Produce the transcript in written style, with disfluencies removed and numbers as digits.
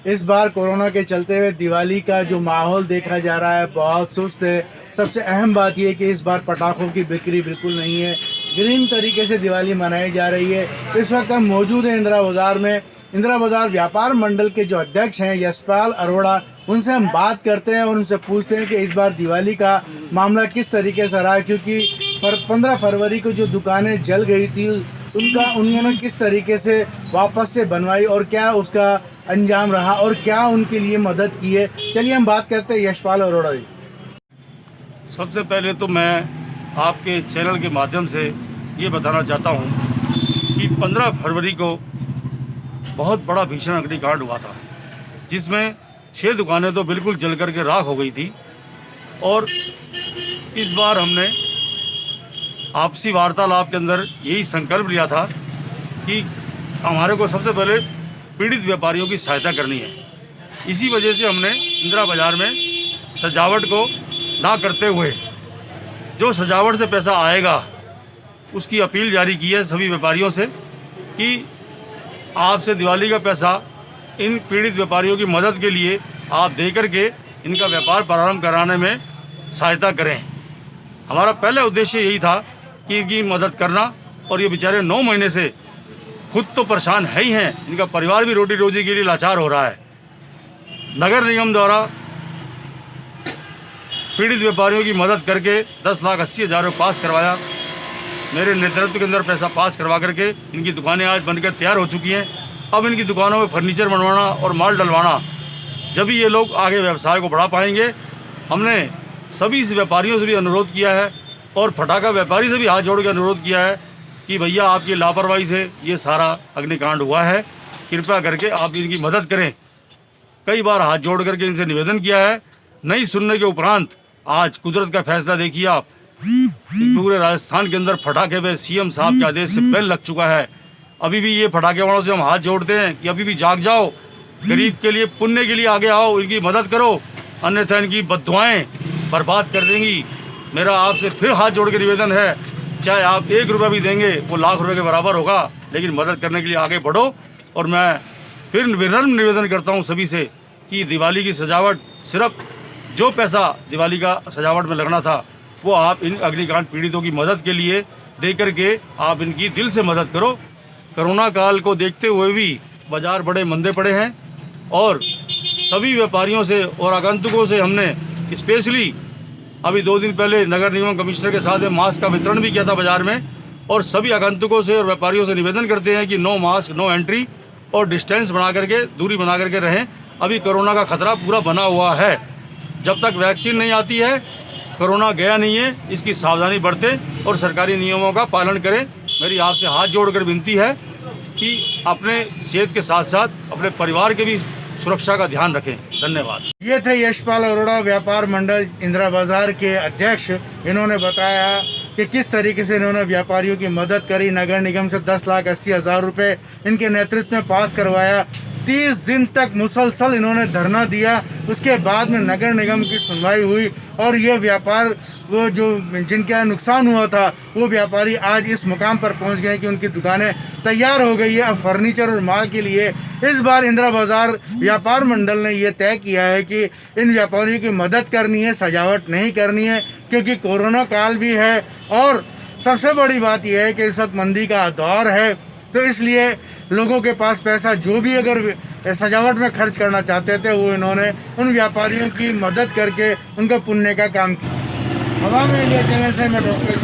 इस बार कोरोना के चलते हुए दिवाली का जो माहौल देखा जा रहा है बहुत सुस्त है। सबसे अहम बात यह है कि इस बार पटाखों की बिक्री बिल्कुल नहीं है। ग्रीन तरीके से दिवाली मनाई जा रही है। इस वक्त हम मौजूद हैं इंदिरा बाज़ार में। इंदिरा बाज़ार व्यापार मंडल के जो अध्यक्ष हैं यशपाल अरोड़ा, उनसे हम बात करते हैं और उनसे पूछते हैं कि इस बार दिवाली का मामला किस तरीके से रहा, क्योंकि 15 फरवरी को जो दुकानें जल गई थी उन्होंने किस तरीके से वापस से बनवाई और क्या उसका अंजाम रहा और क्या उनके लिए मदद की है। चलिए हम बात करते हैं यशपाल अरोड़ा जी। सबसे पहले तो मैं आपके चैनल के माध्यम से ये बताना चाहता हूँ कि 15 फरवरी को बहुत बड़ा भीषण अग्निकांड हुआ था, जिसमें 6 दुकानें तो बिल्कुल जल कर के राख हो गई थी। और इस बार हमने आपसी वार्तालाप के अंदर यही संकल्प लिया था कि हमारे को सबसे पहले पीड़ित व्यापारियों की सहायता करनी है। इसी वजह से हमने इंदिरा बाज़ार में सजावट को ना करते हुए जो सजावट से पैसा आएगा उसकी अपील जारी की है सभी व्यापारियों से कि आपसे दिवाली का पैसा इन पीड़ित व्यापारियों की मदद के लिए आप दे करके इनका व्यापार प्रारंभ कराने में सहायता करें। हमारा पहला उद्देश्य यही था कि इनकी मदद करना, और ये बेचारे 9 महीने से खुद तो परेशान है ही हैं, इनका परिवार भी रोटी रोजी के लिए लाचार हो रहा है। नगर निगम द्वारा पीड़ित व्यापारियों की मदद करके 10,80,000 रुपये पास करवाया। मेरे नेतृत्व के अंदर पैसा पास करवा करके इनकी दुकानें आज बनकर तैयार हो चुकी हैं। अब इनकी दुकानों में फर्नीचर बनवाना और माल डलवाना, जब भी ये लोग आगे व्यवसाय को बढ़ा पाएंगे। हमने सभी व्यापारियों से भी अनुरोध किया है और पटाखा व्यापारी से भी हाथ जोड़ के अनुरोध किया है कि भैया आपकी लापरवाही से ये सारा अग्निकांड हुआ है, कृपया करके आप इनकी मदद करें। कई बार हाथ जोड़ करके इनसे निवेदन किया है, नहीं सुनने के उपरांत आज कुदरत का फैसला देखिए आप। पूरे राजस्थान के अंदर पटाखे पे सीएम साहब के आदेश से बैन लग चुका है। अभी भी ये पटाखे वालों से हम हाथ जोड़ते हैं कि अभी भी जाग जाओ, गरीब के लिए पुण्य के लिए आगे आओ, इनकी मदद करो, अन्यथा इनकी बद्दुआएं बर्बाद कर देंगी। मेरा आपसे फिर हाथ जोड़ के निवेदन है, चाहे आप 1 रुपया भी देंगे वो लाख रुपये के बराबर होगा, लेकिन मदद करने के लिए आगे बढ़ो। और मैं फिर विनम्र निवेदन करता हूँ सभी से कि दिवाली की सजावट, सिर्फ जो पैसा दिवाली का सजावट में लगना था वो आप इन अग्निकांड पीड़ितों की मदद के लिए दे करके आप इनकी दिल से मदद करो। कोरोना काल को देखते हुए भी बाज़ार बड़े मंदे पड़े हैं और सभी व्यापारियों से और आगंतुकों से हमने स्पेशली अभी 2 दिन पहले नगर निगम कमिश्नर के साथ मास्क का वितरण भी किया था बाज़ार में। और सभी आगंतुकों से और व्यापारियों से निवेदन करते हैं कि नो मास्क नो एंट्री और डिस्टेंस बना करके, दूरी बना करके रहें। अभी कोरोना का खतरा पूरा बना हुआ है, जब तक वैक्सीन नहीं आती है कोरोना गया नहीं है। इसकी सावधानी बरतें और सरकारी नियमों का पालन करें। मेरी आपसे हाथ जोड़कर विनती है कि अपने सेहत के साथ साथ अपने परिवार के भी सुरक्षा का ध्यान रखें। धन्यवाद। ये थे यशपाल अरोड़ा, व्यापार मंडल इंदिरा बाज़ार के अध्यक्ष। इन्होंने बताया कि किस तरीके से इन्होंने व्यापारियों की मदद करी। नगर निगम से 10,80,000 रुपये इनके नेतृत्व में पास करवाया। 30 दिन तक मुसलसल इन्होंने धरना दिया। उसके बाद में नगर निगम की सुनवाई हुई और ये व्यापार वो जो जिनका नुकसान हुआ था वो व्यापारी आज इस मुकाम पर पहुंच गए कि उनकी दुकानें तैयार हो गई है अब फर्नीचर और माल के लिए। इस बार इंदिरा बाज़ार व्यापार मंडल ने ये तय किया है कि इन व्यापारियों की मदद करनी है, सजावट नहीं करनी है, क्योंकि कोरोना काल भी है और सबसे बड़ी बात यह है कि इस वक्त मंदी का दौर है। तो इसलिए लोगों के पास पैसा जो भी अगर सजावट में खर्च करना चाहते थे वो इन्होंने उन व्यापारियों की मदद करके उनका पुण्य का काम किया। हवा में लिए देने से मैं डॉक्टर